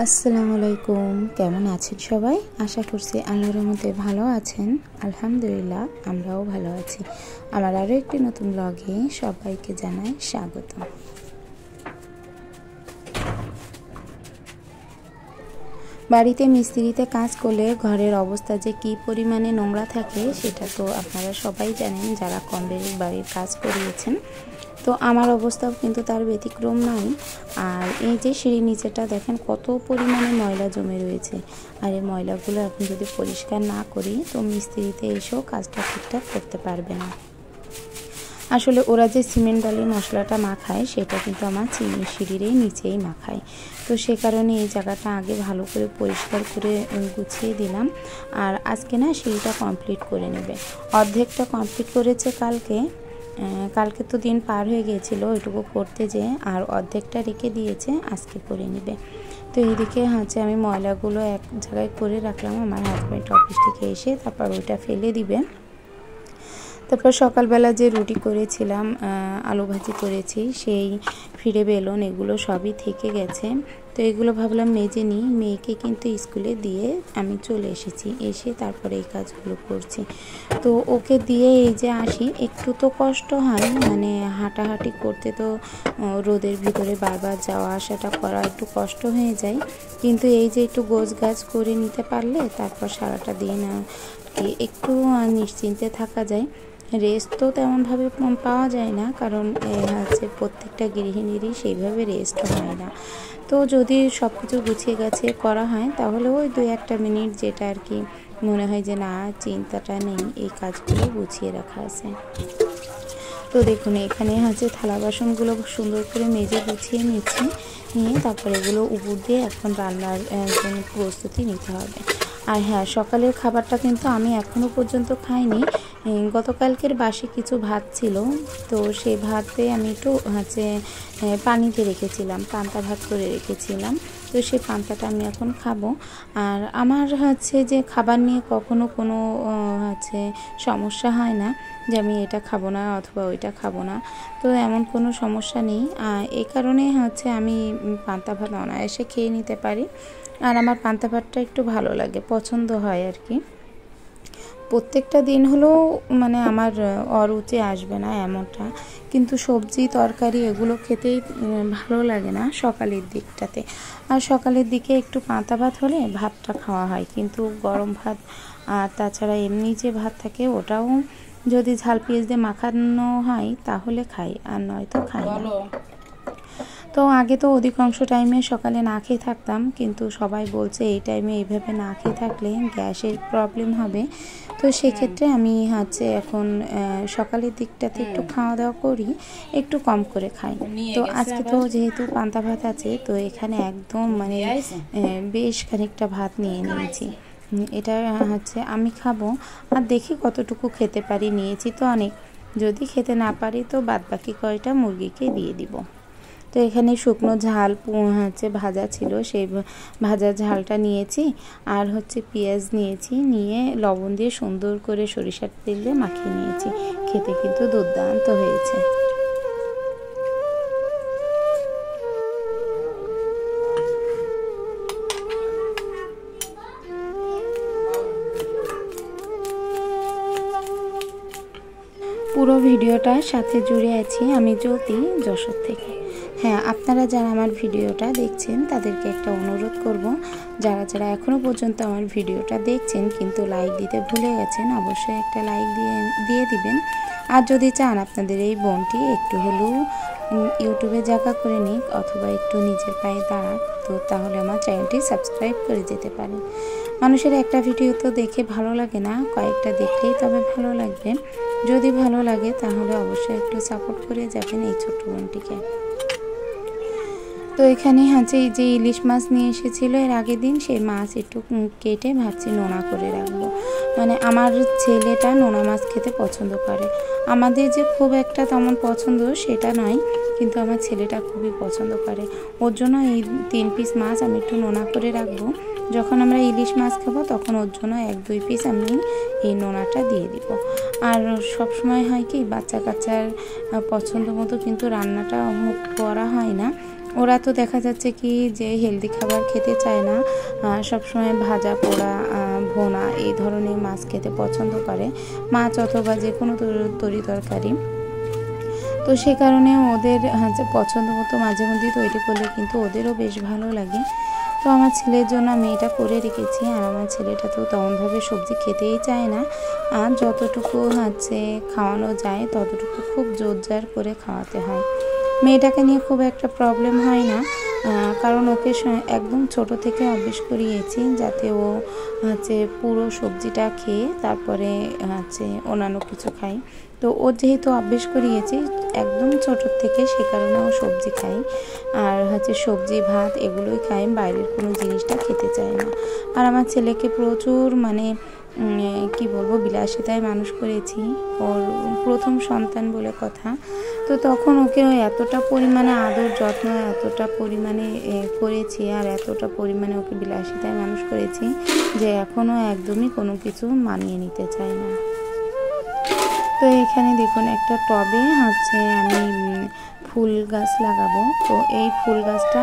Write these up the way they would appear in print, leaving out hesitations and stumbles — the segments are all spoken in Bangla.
আসসালামু আলাইকুম, কেমন আছেন সবাই? আশা করছি আল্লাহর রহমতে ভালো আছেন। আলহামদুলিল্লাহ, আমরাও ভালো আছি। আমার আরও একটি নতুন ব্লগে সবাইকে জানাই স্বাগত। বাড়িতে মিস্ত্রিতে কাজ করলে ঘরের অবস্থা যে কী পরিমাণে নোংরা থাকে সেটা তো আপনারা সবাই জানেন যারা কম বেশি বাড়ির কাজ করিয়েছেন। তো আমার অবস্থাও কিন্তু তার ব্যতিক্রম নয়। আর এই যে সিঁড়ির নিচেটা দেখেন কত পরিমাণে ময়লা জমে রয়েছে। আর এই ময়লাগুলো এখন যদি পরিষ্কার না করি তো মিস্ত্রিতে এসেও কাজটা ঠিকঠাক করতে পারবে না। আসলে ওরা যে সিমেন্ট বালি মশলাটা মাখায় সেটা কিন্তু আমার সিঁড়ির নিচেই মাখায়। তো সে কারণে এই জায়গাটা আগে ভালো করে পরিষ্কার করে গুছিয়ে দিলাম। আর আজকে না সিঁড়িটা কমপ্লিট করে নেবে। অর্ধেকটা কমপ্লিট করেছে কালকে তো দিন পার হয়ে গিয়েছিলো ওইটুকু করতে যেয়ে, আর অর্ধেকটা রেখে দিয়েছে আজকে করে নেবে। তো এইদিকে আমি ময়লাগুলো এক জায়গায় করে রাখলাম। আমার হাজব্যান্ড অফিস থেকে এসে তারপর ওইটা ফেলে দিবে। তারপর সকালবেলা যে রুটি করেছিলাম, আলু ভাজি করেছি, সেই ফিরে বেলুন এগুলো সবই থেকে গেছে। তো এগুলো ভাবলাম মেজে নিই। মেয়েকে কিন্তু স্কুলে দিয়ে আমি চলে এসেছি, এসে তারপরে এই কাজগুলো করছি। তো ওকে দিয়ে এই যে আসি, একটু তো কষ্ট হয়, মানে হাঁটাহাঁটি করতে তো রোদের ভিতরে বারবার যাওয়া আসাটা করা একটু কষ্ট হয়ে যায়। কিন্তু এই যে একটু গোছগাছ করে নিতে পারলে তারপর সারাটা দিন একটু নিশ্চিন্তে থাকা যায়। রেস্ট তো তেমনভাবে পাওয়া যায় না, কারণ প্রত্যেকটা গৃহিণীরই সেইভাবে রেস্ট হয় না। তো যদি সব কিছু গুছিয়ে গেছে করা হয় তাহলে ওই 2-1 মিনিট যেটা আর কি মনে হয় যে না চিন্তাটা নেই, এই কাজগুলো গুছিয়ে রাখা আছে। তো দেখুন এখানে থালা বাসনগুলো সুন্দর করে মেজে গুছিয়ে নিচ্ছি, নিয়ে তারপরে এগুলো উপর দিয়ে এখন রান্নার জন্য প্রস্তুতি নিতে হবে। আর হ্যাঁ, সকালের খাবারটা কিন্তু আমি এখনও পর্যন্ত খাইনি। গতকালকের বাসি কিছু ভাত ছিল, তো সেই ভাতে আমি একটু পানিতে রেখেছিলাম, পান্তা ভাত করে রেখেছিলাম। তো সেই পান্তাটা আমি এখন খাবো। আর আমার যে খাবার নিয়ে কখনো কোনো সমস্যা হয় না যে আমি এটা খাবো না অথবা ওইটা খাবো না। তো এমন কোনো সমস্যা নেই। এই কারণে আমি পান্তা ভাত অনায়াসে খেয়ে নিতে পারি। আর আমার পান্তা ভাতটা একটু ভালো লাগে, পছন্দ হয় আর কি। প্রত্যেকটা দিন হলেও মানে আমার অরুচি আসবে না এমনটা, কিন্তু সবজি তরকারি এগুলো খেতেই ভালো লাগে না সকালের দিকটাতে। আর সকালের দিকে একটু পান্তা ভাত হলে ভাতটা খাওয়া হয়, কিন্তু গরম ভাত আর তাছাড়া এমনি যে ভাত থাকে ওটাও যদি ঝাল পেঁয়াজ দিয়ে মাখানো হয় তাহলে খাই, আর নয়তো খাই না। তো আগে তো অধিকাংশ টাইমে সকালে না খেয়ে থাকতাম, কিন্তু সবাই বলছে এই টাইমে এইভাবে না খেয়ে থাকলে গ্যাসের প্রবলেম হবে। তো সেক্ষেত্রে আমি এখন সকালের দিকটাতে একটু খাওয়া দাওয়া করি, একটু কম করে খাই। তো আজকে তো যেহেতু পান্তা ভাত আছে, তো এখানে একদম মানে বেশ খানিকটা ভাত নিয়ে নিয়েছি। এটা আমি খাবো, আর দেখি কতটুকু খেতে পারি। নিয়েছি তো অনেক, যদি খেতে না পারি তো বাদবাকি কয়টা মুরগিকে দিয়ে দিব। তো এখানে শুকনো ঝাল ভাজা ছিল, সেই ভাজা ঝালটা নিয়েছি। আর পেঁয়াজ নিয়েছি, নিয়ে লবণ দিয়ে সুন্দর করে সরিষার তেল দিয়ে মাখিয়ে নিয়েছি। খেতে কিন্তু দুর্দান্ত হয়েছে। পুরো ভিডিওটার সাথে জুড়ে আছি আমি জ্যোতি, যশোর থেকে। হ্যাঁ, আপনারা যারা আমার ভিডিওটা দেখছেন তাদেরকে একটা অনুরোধ করব, যারা যারা এখনও পর্যন্ত আমার ভিডিওটা দেখছেন কিন্তু লাইক দিতে ভুলে গেছেন, অবশ্যই একটা লাইক দিয়ে দিবেন। আর যদি চান আপনাদের এই বোনটি একটু হলেও ইউটিউবে জায়গা করে নিক অথবা একটু নিজের পায়ে দাঁড়াক, তো তাহলে আমার চ্যানেলটি সাবস্ক্রাইব করে যেতে পারেন। মানুষের একটা ভিডিও তো দেখে ভালো লাগে না, কয়েকটা দেখলেই তবে ভালো লাগবে। যদি ভালো লাগে তাহলে অবশ্যই একটু সাপোর্ট করে যাবেন এই ছোট্ট বোনটিকে। তো এখানে এই যে ইলিশ মাছ নিয়ে এসেছিলো এর আগের দিন, সেই মাছ একটু কেটে ভাবছি নোনা করে রাখবো। মানে আমার ছেলেটা নোনা মাছ খেতে পছন্দ করে। আমাদের যে খুব একটা তেমন পছন্দ সেটা নয়, কিন্তু আমার ছেলেটা খুবই পছন্দ করে। ওর জন্য এই 3 পিস মাছ আমি একটু নোনা করে রাখবো। যখন আমরা ইলিশ মাছ খাবো তখন ওর জন্য 1-2 পিস আমি এই নোনাটা দিয়ে দিব। আর সব সময় হয় কি বাচ্চা কাচ্চার পছন্দ মতো কিন্তু রান্নাটা করা হয় না। ওরা তো দেখা যাচ্ছে কি যে হেলদি খাবার খেতে চায় না, সবসময় ভাজা পোড়া ভোনা এই ধরনের মাছ খেতে পছন্দ করে, মাছ অথবা যে কোনো তরি তরকারি। তো সে কারণে ওদের পছন্দ মতো মাঝে মধ্যেই তৈরি করলে কিন্তু ওদেরও বেশ ভালো লাগে। তো আমার ছেলের জন্য আমি এটা করে রেখেছি। আর আমার ছেলেটা তো তেমনভাবে সবজি খেতেই চায় না, আর যতটুকু খাওয়ানো যায় ততটুকু খুব জোরজার করে খাওয়াতে হয়। মেয়েটাকে নিয়ে খুব একটা প্রবলেম হয় না, কারণ ওকে একদম ছোট থেকে অভ্যেস করিয়েছি যাতে ও পুরো সবজিটা খেয়ে তারপরে অন্যান্য কিছু খায়। তো ও যেহেতু অভ্যেস করিয়েছি একদম ছোট থেকে, সে কারণে ও সবজি খায়, আর সবজি ভাত এগুলোই খায়, বাইরের কোনো জিনিসটা খেতে চায় না। আর আমার ছেলেকে প্রচুর কি বলবো বিলাসিতায় মানুষ করেছি, ওর প্রথম সন্তান বলে কথা। তো তখন ওকে এতটা পরিমাণে আদর যত্ন এতটা পরিমাণে করেছি, আর এতটা পরিমাণে ওকে বিলাসিতায় মানুষ করেছি যে এখনও একদমই কোনো কিছু মানিয়ে নিতে চায় না। তো এখানে দেখুন একটা টবে আমি ফুল গাছ লাগাবো। তো এই ফুল গাছটা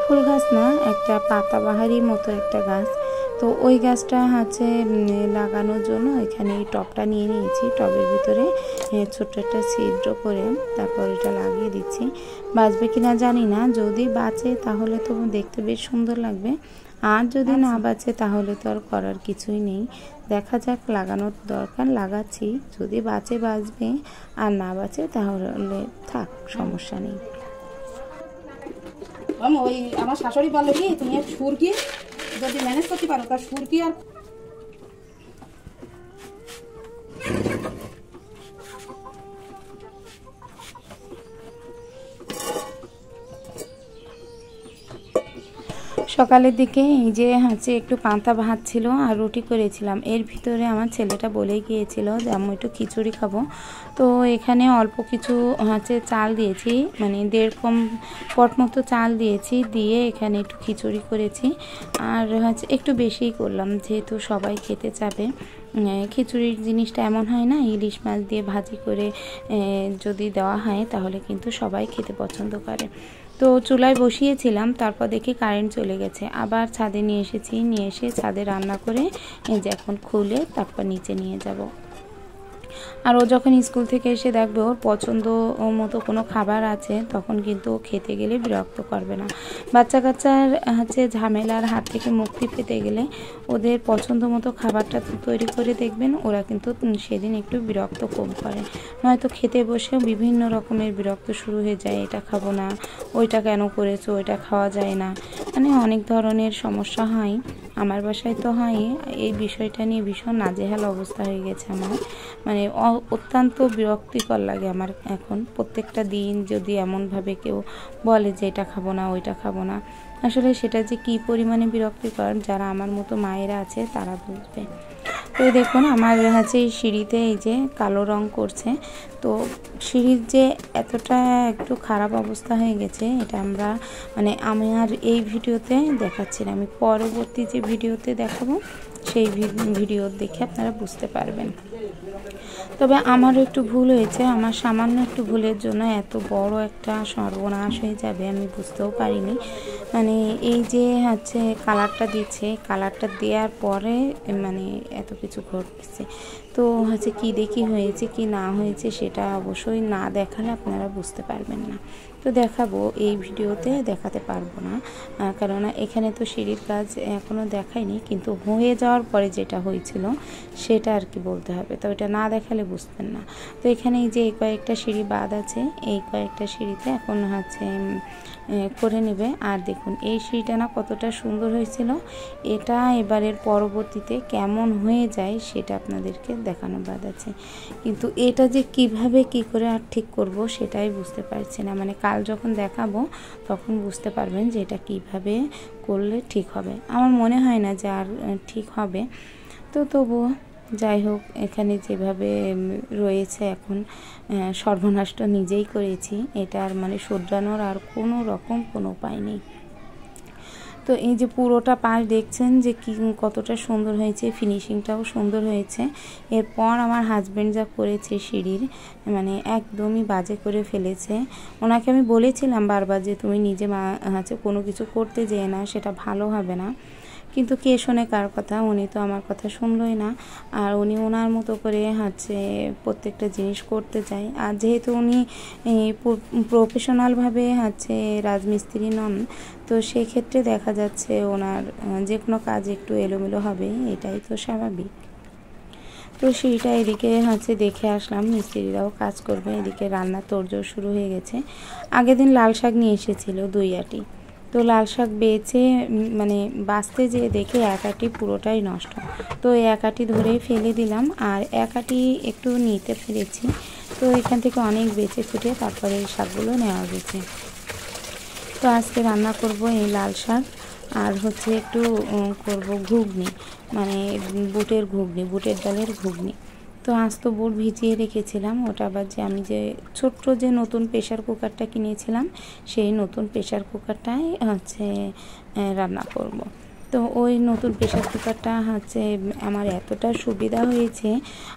ফুল গাছ না, একটা পাতাবাহারি মতো একটা গাছ। তো ওই গাছটা লাগানোর জন্য এখানে এই টবটা নিয়ে নিয়েছি। টবের ভিতরে ছোট্ট একটা ছিদ্র করে তারপর এটা লাগিয়ে দিচ্ছি। বাঁচবে কিনা জানি না, যদি বাঁচে তাহলে তো দেখতে বেশ সুন্দর লাগবে, আর যদি না বাঁচে তাহলে তো আর করার কিছুই নেই। দেখা যাক, লাগানোর দরকার, লাগাচ্ছি। যদি বাঁচে বাঁচবে, আর না বাঁচে তাহলে থাক, সমস্যা নেই। ওই আমার শাশুড়ি বললো কি, তুমি সুরকি যদি ম্যানেজ করতে পারো তার সুরকি আর সকালের দিকে এই যে একটু পান্তা ভাত ছিল আর রুটি করেছিলাম। এর ভিতরে আমার ছেলেটা বলেই গিয়েছিল যে আমি একটু খিচুড়ি খাবো। তো এখানে অল্প কিছু চাল দিয়েছি, মানে 1.5 পট মতো চাল দিয়েছি, দিয়ে এখানে একটু খিচুড়ি করেছি। আর একটু বেশিই করলাম যেহেতু সবাই খেতে চাবে। খিচুড়ির জিনিসটা এমন হয় না, ইলিশ মাছ দিয়ে ভাজি করে যদি দেওয়া হয় তাহলে কিন্তু সবাই খেতে পছন্দ করে। তো চুলায় বসিয়েছিলাম, তারপর দেখি কারেন্ট চলে গেছে। আবার ছাদে নিয়ে এসেছি, নিয়ে এসে ছাদে রান্না করে এই যে এখন খুলে তারপর নিচে নিয়ে যাব। আর ও যখন স্কুল থেকে এসে দেখবে ওর পছন্দ মতো কোনো খাবার আছে, তখন কিন্তু ও খেতে গেলে বিরক্ত করবে না। বাচ্চা কাচ্চার ঝামেলার হাত থেকে মুক্তি পেতে গেলে ওদের পছন্দ মতো খাবারটা তৈরি করে দেখবেন, ওরা কিন্তু সেদিন একটু বিরক্ত কম করে। নয়তো খেতে বসেও বিভিন্ন রকমের বিরক্ত শুরু হয়ে যায়, এটা খাবো না, ওইটা কেন করেছো, ওইটা খাওয়া যায় না, মানে অনেক ধরনের সমস্যা হয়। আমার বাসায় তো হয়, এই বিষয়টা নিয়ে ভীষণ নাজেহাল অবস্থা হয়ে গেছে আমার, মানে অত্যন্ত বিরক্তিকর লাগে আমার এখন। প্রত্যেকটা দিন যদি এমনভাবে কেউ বলে যে এটা খাবো না, ওইটা খাবো না, আসলে সেটা যে কী পরিমাণে বিরক্তিকর যারা আমার মতো মায়েরা আছে তারা বুঝবে। তো দেখুন আমার এই সিঁড়িতে এই যে কালো রং করছে। তো সিঁড়ির যে এতটা একটু খারাপ অবস্থা হয়ে গেছে, এটা আমি আর এই ভিডিওতে দেখাচ্ছি না, আমি পরবর্তী যে ভিডিওতে দেখাবো সেই ভিডিও দেখে আপনারা বুঝতে পারবেন। তবে আমারও একটু ভুল হয়েছে, আমার সামান্য একটু ভুলের জন্য এত বড় একটা সর্বনাশ হয়ে যাবে আমি বুঝতেও পারিনি। মানে এই যে কালারটা দিচ্ছে, কালারটা দেওয়ার পরে এত কিছু ঘটছে। তো কি দেখি হয়েছে কি না হয়েছে সেটা অবশ্যই না দেখালে আপনারা বুঝতে পারবেন না। তো দেখাবো, এই ভিডিওতে দেখাতে পারবো না, কেননা এখানে তো সিঁড়ির কাজ এখনও দেখায়নি, কিন্তু হয়ে যাওয়ার পরে যেটা হয়েছিল সেটা আর কি বলতে হবে, তো এটা না দেখালে বুঝবেন না। তো এখানে এই যে এই কয়েকটা সিঁড়ি বাদ আছে, এই কয়েকটা সিঁড়িতে এখন করে নেবে। আর দেখুন এই সিঁড়িটা না কতটা সুন্দর হয়েছিল, এটা এবারের পরবর্তীতে কেমন হয়ে যায় সেটা আপনাদেরকে দেখানো বাদ আছে, কিন্তু এটা যে কিভাবে কি করে আর ঠিক করব সেটাই বুঝতে পারছি না। মানে কাল যখন দেখাবো তখন বুঝতে পারবেন যে এটা কিভাবে করলে ঠিক হবে। আমার মনে হয় না যে আর ঠিক হবে, তো তবুও যাই হোক, এখানে যেভাবে রয়েছে এখন সর্বনাশটা নিজেই করেছি, এটা আর শুধরানোর আর কোনো রকম কোনো উপায় নেই। তো এই যে পুরোটা পাশ দেখছেন যে কি কতটা সুন্দর হয়েছে, ফিনিশিংটাও সুন্দর হয়েছে। এরপর আমার হাজব্যান্ড যা করেছে সিঁড়ির, মানে একদমই বাজে করে ফেলেছে। ওনাকে আমি বলেছিলাম বারবার যে তুমি নিজে কোনো কিছু করতে যেয়ে না, সেটা ভালো হবে না। কিন্তু কে শোনে কার কথা, উনি তো আমার কথা শুনলই না। আর উনি ওনার মতো করে প্রত্যেকটা জিনিস করতে চায়। আর যেহেতু উনি প্রফেশনালভাবে রাজমিস্ত্রি নন, তো সেক্ষেত্রে দেখা যাচ্ছে ওনার যে কোনো কাজ একটু এলোমেলো হবে, এটাই তো স্বাভাবিক। তো সেইটা এদিকে দেখে আসলাম, মিস্ত্রিরাও কাজ করবে। এদিকে রান্নার তোড়জোড় শুরু হয়ে গেছে। আগের দিন লাল শাক নিয়ে এসেছিল 2 আটি। তো লাল শাক বেছে বাছতে যেয়ে দেখে 1 আটি পুরোটাই নষ্ট। তো 1 আটি ধরেই ফেলে দিলাম, আর 1 আটি একটু নিতে পেরেছি। তো এখান থেকে অনেক বেছে ফুটে তারপরে এই শাকগুলো নেওয়া গেছে। তো আজকে রান্না করব এই লাল শাক, আর একটু করব ঘুগনি, বুটের ঘুগনি, বুটের ডালের ঘুগনি। তো আস্ত বুট ভিজিয়ে রেখেছিলাম, ওটা আবার আমি যে ছোট্ট যে নতুন প্রেশার কুকারটা কিনেছিলাম, সেই নতুন প্রেশার কুকারটাই রান্না করব। তো ওই নতুন প্রেশার কুকারটা আমার এতটা সুবিধা হয়েছে।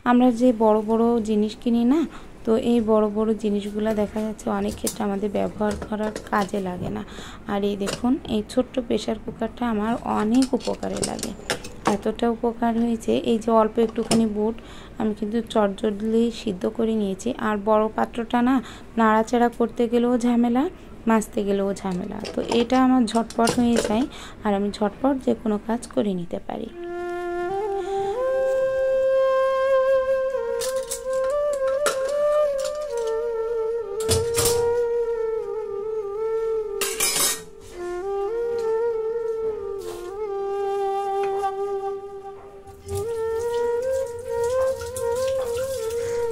আমরা যে বড় বড় জিনিস কিনি না, তো এই বড় বড় জিনিসগুলো দেখা যাচ্ছে অনেক ক্ষেত্রে আমাদের ব্যবহার করার কাজে লাগে না। আর এই দেখুন, এই ছোট্ট প্রেশার কুকারটা আমার অনেক উপকারে লাগে। এতটা উপকার হয়েছে, এই যে অল্প একটুখানি বুট আমি কিন্তু চটজলদি সিদ্ধ করে নিয়েছি। আর বড় পাত্রটা না, নাড়াচাড়া করতে গেলেও ঝামেলা, মাজতে গেলেও ঝামেলা। তো এটা আমার ঝটপট হয়ে যায়, আর আমি ঝটপট যে কোনো কাজ করে নিতে পারি।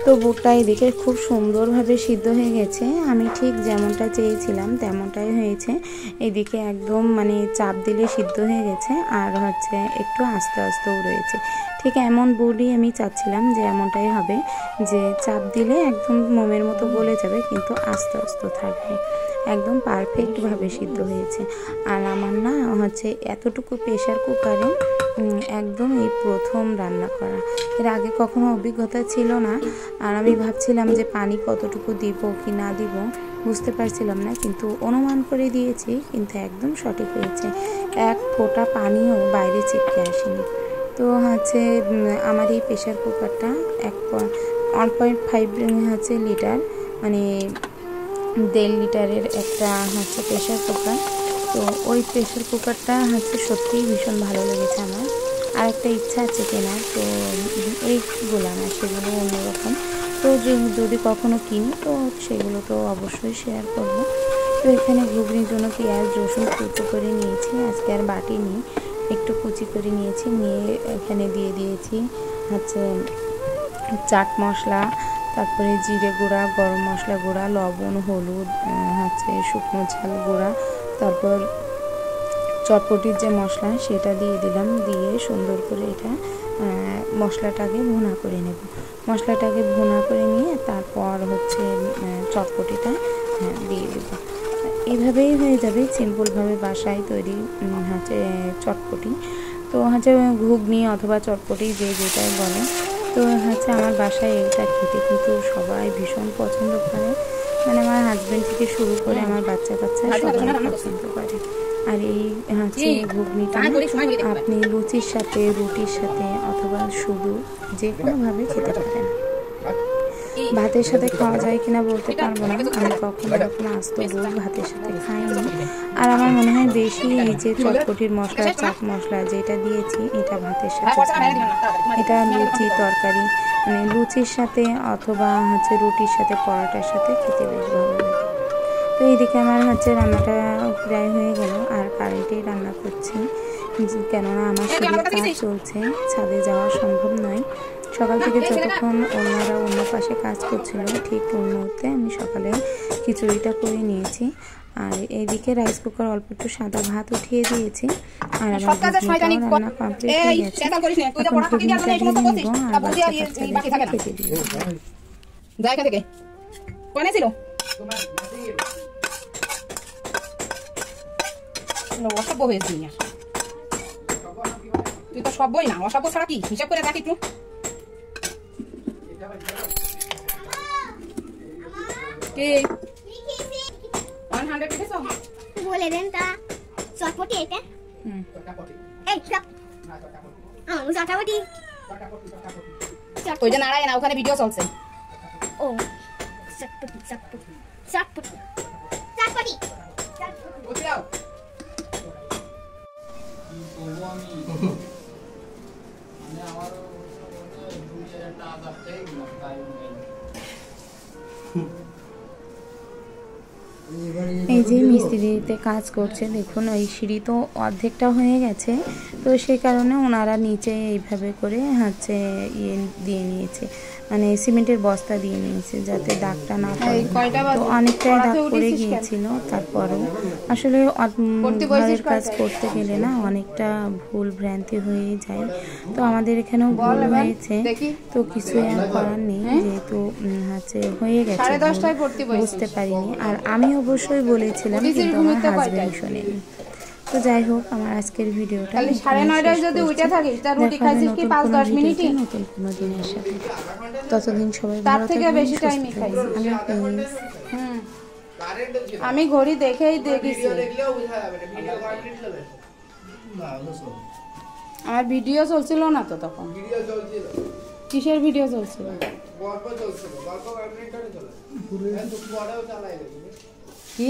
তো বুটটা এদিকে খুব সুন্দরভাবে সিদ্ধ হয়ে গেছে। আমি ঠিক যেমনটা চেয়েছিলাম তেমনটাই হয়েছে। এদিকে একদম চাপ দিলে সিদ্ধ হয়ে গেছে, আর একটু আস্তে আস্তেও রয়েছে। ঠিক এমন বুটই আমি চাচ্ছিলাম যে এমনটাই হবে, যে চাপ দিলে একদম মোমের মতো গলে যাবে, কিন্তু আস্তে আস্তে থাকবে। একদম পারফেক্টভাবে সিদ্ধ হয়েছে। আর আমার না এতটুকু প্রেশার কুকারে একদম এই প্রথম রান্না করা। এর আগে কখনো অভিজ্ঞতা ছিল না, আর আমি ভাবছিলাম যে পানি কতটুকু দিব কি না দিব বুঝতে পারছিলাম না, কিন্তু অনুমান করে দিয়েছি, কিন্তু একদম সঠিক হয়েছে। 1 ফোঁটা পানিও বাইরে ছিটকে আসেনি। তো আমার এই প্রেশার কুকারটা 1.5 লিটার, 1.5 লিটারের একটা প্রেশার কুকার। তো ওই প্রেশার কুকারটা সত্যিই ভীষণ ভালো লেগেছে আমার। আর একটা ইচ্ছা আছে কেনার, তো এইগুলো না, সেগুলো অন্যরকম। তো যদি কখনো কিনি তো সেগুলো তো অবশ্যই শেয়ার করব। তো এখানে ঘুগনির জন্য পেঁয়াজ রসুন কুচি করে নিয়েছি, আজকে আর বাটি নিই, একটু কুচি করে নিয়েছি। নিয়ে এখানে দিয়ে দিয়েছি চাট মশলা, তারপরে জিরে গুঁড়া, গরম মশলা গুঁড়া, লবণ, হলুদ, শুকনো ঝাল গুঁড়া, তারপর চটপটির যে মশলা সেটা দিয়ে দিলাম। দিয়ে সুন্দর করে এটা মশলাটাকে ভুনা করে নেব। মশলাটাকে ভুনা করে নিয়ে তারপর চটপটিটা দিয়ে দেব। এইভাবেই হয়ে যাবে সিম্পলভাবে বাসায় তৈরি চটপটি। তো ঘুগনি অথবা চটপটি যে যেটাই বলে। তো আমার বাসায় এটা খেতে কিন্তু সবাই ভীষণ পছন্দ করে, আমার হাজব্যান্ড থেকে শুরু করে আমার বাচ্চা সবাই পছন্দ করে। আর এই ঘুগনিটা আপনি লুচির সাথে, রুটির সাথে, অথবা শুধু যে কোনোভাবে খেতে পারেন। ভাতের সাথে খাওয়া যায় কিনা বলতে পারবো না, আমি কখনো এরকম আস্ত গুড় ভাতের সাথে খাইনি। আর আমার মনে হয় বেশি এই যে চটপটির মশলা, চাট মশলা যেটা দিয়েছি, এটা ভাতের সাথে এটা লুচি তরকারি, লুচির সাথে অথবা রুটির সাথে, পরোটার সাথে খেতে বেশ ভালো লাগে। তো এইদিকে আমার রান্নাটা প্রায় হয়ে গেল, আর কারেন্টেই রান্না করছি, কেননা আমার শরীর কাজ চলছে, ছাদে যাওয়া সম্ভব নয়। সকাল থেকে যতক্ষণ অন্যরা অন্য পাশে কাজ করছিল, ঠিক ওই মুহূর্তে আমি সকালে খিচুড়িটা করে নিয়েছি। আর এইদিকে রাইস কুকার অল্প একটু সাদা ভাত উঠিয়ে দিয়েছি, আর আমার রান্না কমপ্লিট হয়ে গেছে। এখন ঘুগনিটা দিয়ে নিব, আর বাচ্চা খেতে দিব। অসভ্য হয়েছি আর তুই তো সভ্যই না, অসভ্য ছাড়া কি হিসাব করে রাখি একটু। কি 100 পেয়েছো বলে দেন তা চটপটি এটা এই চটপটি ওই যে নাড়ায় না, ওখানে ভিডিও চলছে। ও চটপটি চটপটি চটপটি চটপটি এই যে মিস্ত্রিতে কাজ করছে, দেখুন ওই সিঁড়ি তো অর্ধেকটা হয়ে গেছে, তো সেই কারণে ওনারা নিচে এইভাবে করে হচ্ছে ইয়ে দিয়ে নিয়েছে, মানে সিমেন্টের বস্তা দিয়ে নিয়েছে যাতে দাগটা না পড়ে। তো অনেকটাই দাগ পড়ে গিয়েছিল, তারপরও আসলে ঘরের কাজ করতে গেলে না অনেকটা ভুল ভ্রান্তি হয়ে যায়। তো আমাদের এখানেও ভুল হয়েছে, তো কিছু আর করার নেই, যেহেতু হচ্ছে হয়ে গেছে বুঝতে পারিনি। আর আমি অবশ্যই বলেছিলাম কিন্তু আমার হাজবেন্ড শোনেনি। তো যাই হোক, আমার আজকের ভিডিওটা তাহলে 9:30 যদি উঠে থাকিস তার রুটি খাইছিস কি 5-10 মিনিটই নতুন কোনো দিনের সাথে। ততদিন সবাই তার ভালো থেকে থাকবেন, বেশি সুস্থ টাইমই খাইছি। থাকবেন। আল্লাহ হাফেজ। আমি ঘড়ি দেখেই দেখেছি, আমার ভিডিও চলছিল না তো তখন। কিসের ভিডিও চলছিল? কি